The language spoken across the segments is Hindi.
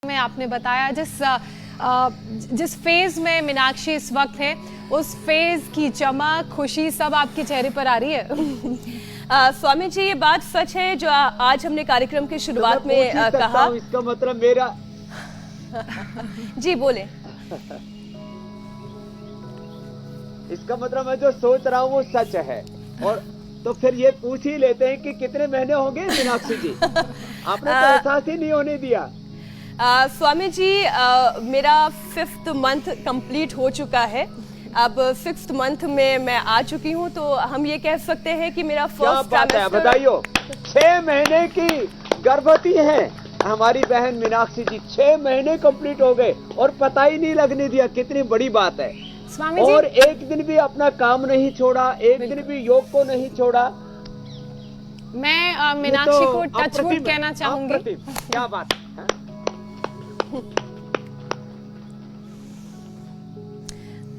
में आपने बताया जिस फेज में मीनाक्षी इस वक्त है, उस फेज की चमक, खुशी सब आपके चेहरे पर आ रही है। स्वामी जी, ये बात सच है जो आज हमने कार्यक्रम की शुरुआत में कहा। इसका मतलब मेरा जी बोले। इसका मतलब मैं जो सोच रहा हूँ वो सच है। और तो फिर ये पूछ ही लेते हैं कि कितने महीने होंगे मीनाक्षी जी? आपने तो एहसास ही नहीं होने दिया। स्वामी जी, मेरा 5th मंथ कंप्लीट हो चुका है। अब 6th मंथ में मैं आ चुकी हूँ, तो हम ये कह सकते हैं कि मेरा फर्स्ट ट्राइमेस्टर। बधाइयो, 6 महीने की गर्भवती है हमारी बहन मीनाक्षी जी। 6 महीने कंप्लीट हो गए और पता ही नहीं लगने दिया। कितनी बड़ी बात है। स्वामी जी, और एक दिन भी अपना काम नहीं छोड़ा, एक दिन भी योग को नहीं छोड़ा। मैं मीनाक्षी को टचवुड कहना चाहूंगी। क्या बात है?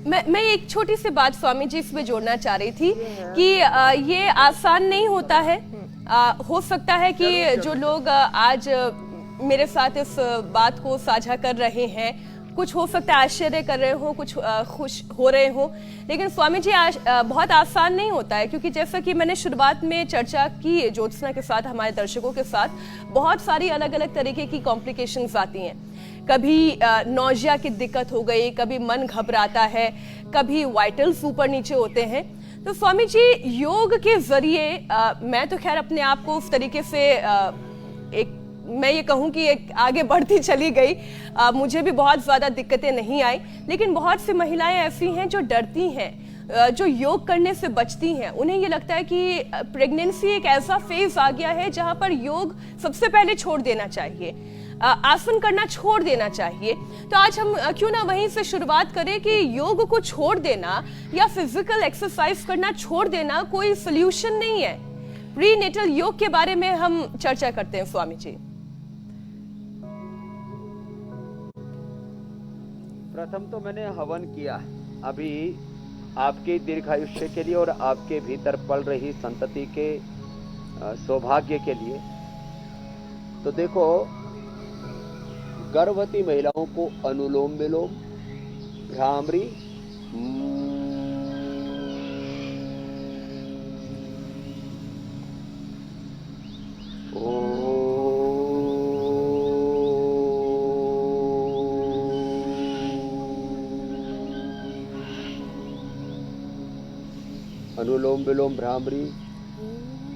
मैं एक छोटी सी बात स्वामी जी इसमें जोड़ना चाह रही थी कि ये आसान नहीं होता है। हो सकता है कि जो लोग आज मेरे साथ इस बात को साझा कर रहे हैं, कुछ हो सकता है आश्चर्य कर रहे हो, कुछ खुश हो रहे हो, लेकिन स्वामी जी बहुत आसान नहीं होता है। क्योंकि जैसा कि मैंने शुरुआत में चर्चा की ज्योत्सना के साथ, हमारे दर्शकों के साथ, बहुत सारी अलग अलग तरीके की कॉम्प्लिकेशंस आती हैं। कभी नौजिया की दिक्कत हो गई, कभी मन घबराता है, कभी वाइटल्स ऊपर नीचे होते हैं। तो स्वामी जी, योग के जरिए मैं तो खैर अपने आप को उस तरीके से मैं ये कहूँ कि एक आगे बढ़ती चली गई। मुझे भी बहुत ज़्यादा दिक्कतें नहीं आई, लेकिन बहुत सी महिलाएं ऐसी हैं जो डरती हैं, जो योग करने से बचती हैं। उन्हें ये लगता है कि प्रेगनेंसी एक ऐसा फेज आ गया है जहाँ पर योग सबसे पहले छोड़ देना चाहिए, आसन करना छोड़ देना चाहिए। तो आज हम क्यों ना वहीं से शुरुआत करें कि योग को छोड़ देना या फिजिकल एक्सरसाइज करना छोड़ देना कोई सोल्यूशन नहीं है। प्रीनेटल योग के बारे में हम चर्चा करते हैं स्वामी जी। प्रथम तो मैंने हवन किया अभी आपके दीर्घायुष्य के लिए और आपके भीतर पल रही संतति के सौभाग्य के लिए। तो देखो, गर्भवती महिलाओं को अनुलोम विलोम, भ्रामरी, अनुलोम विलोम, भ्रामरी,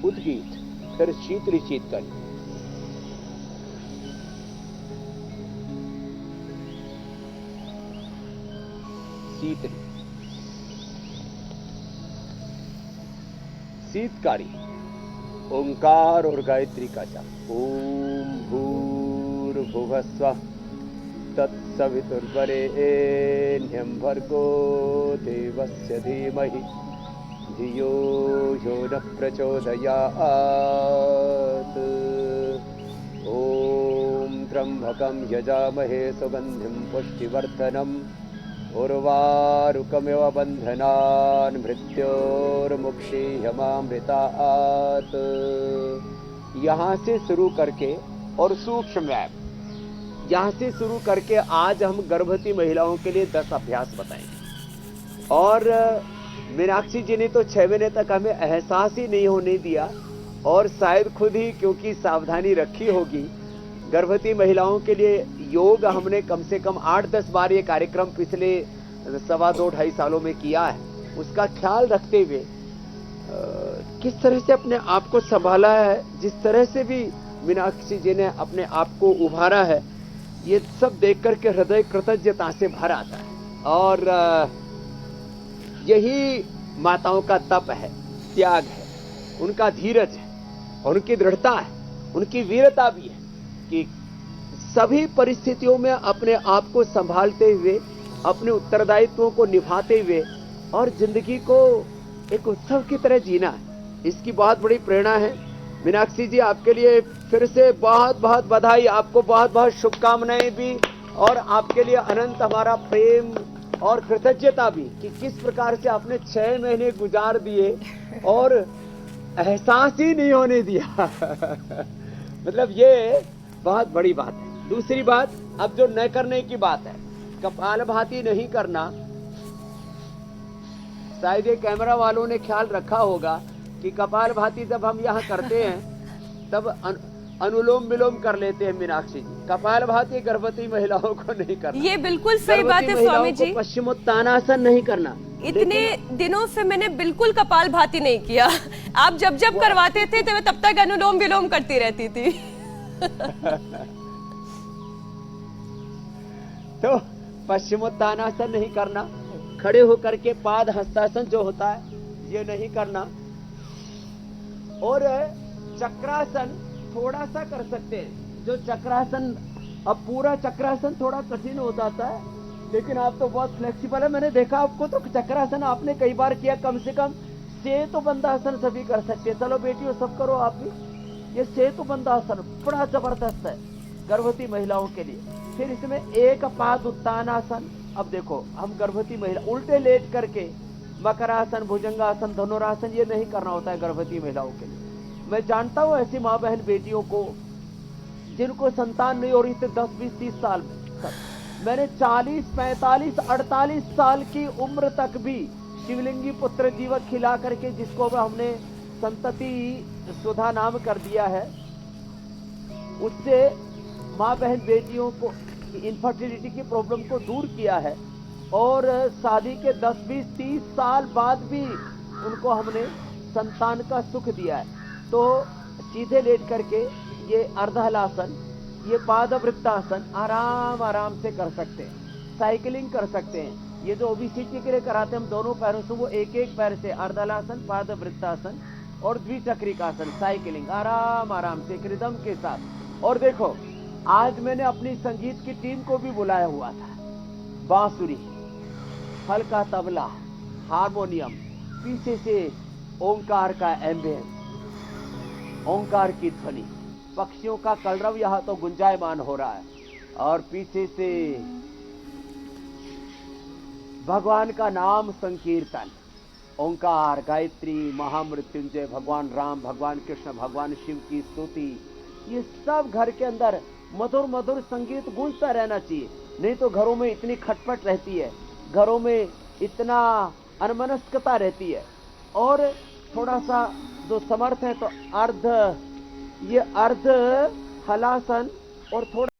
उद्गीत, फिर शीतली शीतकाली, शीतली शीतकारी, ओंकार और गायत्री का जाप। ओम भूर्भुवः स्वः तत्सवितुर्वरेण्यं भर्गो देवस्य धीमहि धियो यो न प्रचोदयात्। ओम त्र्यंबकं यजामहे सुगंधिं पुष्टिवर्धनम् उर्वारुकमिव बन्धनान् मृत्योर्मुक्षीयमामृतात्। यहाँ से शुरू करके और सूक्ष्म व्यायाम यहाँ से शुरू करके आज हम गर्भवती महिलाओं के लिए 10 अभ्यास बताएंगे। और मीनाक्षी जी ने तो 6 महीने तक हमें एहसास ही नहीं होने दिया, और शायद खुद ही क्योंकि सावधानी रखी होगी। गर्भवती महिलाओं के लिए योग हमने कम से कम 8-10 बार ये कार्यक्रम पिछले 2.5 सालों में किया है। उसका ख्याल रखते हुए किस तरह से अपने आप को संभाला है, जिस तरह से भी मीनाक्षी जी ने अपने आप को उभारा है, ये सब देख करके हृदय कृतज्ञता से भर आता है। और यही माताओं का तप है, त्याग है, उनका धीरज है, और उनकी दृढ़ता है, उनकी वीरता भी है कि सभी परिस्थितियों में अपने आप को संभालते हुए, अपने उत्तरदायित्वों को निभाते हुए और जिंदगी को एक उत्सव की तरह जीना है। इसकी बहुत बड़ी प्रेरणा है। मीनाक्षी जी, आपके लिए फिर से बहुत बहुत बधाई, आपको बहुत बहुत शुभकामनाएं भी, और आपके लिए अनंत हमारा प्रेम और कृतज्ञता भी कि किस प्रकार से आपने 6 महीने गुजार दिए और एहसास ही नहीं होने दिया। मतलब ये बहुत बड़ी बात है। दूसरी बात, अब जो न करने की बात है, कपालभाति नहीं करना। शायद ये कैमरा वालों ने ख्याल रखा होगा कि कपालभाति जब हम यहाँ करते हैं तब अनुलोम विलोम कर लेते हैं मीनाक्षी जी। कपालभाति गर्भवती महिलाओं को नहीं करना। ये बिल्कुल सही बात है स्वामी जी। पश्चिमोत्तानासन नहीं करना। इतने दिनों से मैंने बिल्कुल कपालभाति नहीं किया। आप जब जब करवाते थे तो मैं तब तक अनुलोम विलोम करती रहती थी। तो पश्चिमोत्तानासन नहीं करना, खड़े होकर के पाद हस्तासन जो होता है ये नहीं करना, और चक्रासन थोड़ा सा कर सकते हैं। जो चक्रासन, अब पूरा चक्रासन थोड़ा कठिन हो जाता है, लेकिन आप तो बहुत फ्लेक्सिबल है। मैंने देखा आपको, तो चक्रासन आपने कई बार किया, कम से कम सेतु बंधासन सभी कर सकते हैं। चलो बेटियों सब करो आप भी। ये सेतु बंधासन बड़ा जबरदस्त है गर्भवती महिलाओं के लिए। फिर इसमें एक पाद उत्तानासन। अब देखो हम गर्भवती महिला उल्टे लेट करके मकरासन, भुजंगासन, धनुरासन ये नहीं करना होता है गर्भवती महिलाओं के लिए। मैं जानता हूँ ऐसी माँ बहन बेटियों को जिनको संतान नहीं हो रही थी 10, 20, 30 साल में। मैंने 40, 45, 48 साल की उम्र तक भी शिवलिंगी पुत्र जीवक खिला करके, जिसको हमने संतति सुधा नाम कर दिया है, उससे माँ बहन बेटियों को इनफर्टिलिटी की प्रॉब्लम को दूर किया है। और शादी के 10, 20, 30 साल बाद भी उनको हमने संतान का सुख दिया है। तो सीधे लेट करके ये अर्धहलासन, ये पादवृत्तासन आराम आराम से कर सकते हैं। साइकिलिंग कर सकते हैं। ये जो ओबेसिटी के लिए कराते हैं हम दोनों पैरों से, वो एक एक पैर से अर्धहलासन, पादवृत्तासन और द्विचक्रिकासन, साइकिलिंग आराम आराम से रिदम के साथ। और देखो आज मैंने अपनी संगीत की टीम को भी बुलाया हुआ था। बांसुरी, हल्का तबला, हारमोनियम, पीछे से ओंकार का एम्बियंस, ओंकार की ध्वनि, पक्षियों का कलरव यहाँ तो गुंजायमान हो रहा है, और पीछे से भगवान का नाम संकीर्तन, ओंकार, गायत्री, महामृत्युंजय, भगवान राम, भगवान कृष्ण, भगवान शिव की स्तुति, ये सब घर के अंदर मधुर मधुर संगीत गूंजता रहना चाहिए। नहीं तो घरों में इतनी खटपट रहती है, घरों में इतना अनमनस्कता रहती है। और थोड़ा सा जो समर्थ है तो अर्ध हलासन और थोड़ा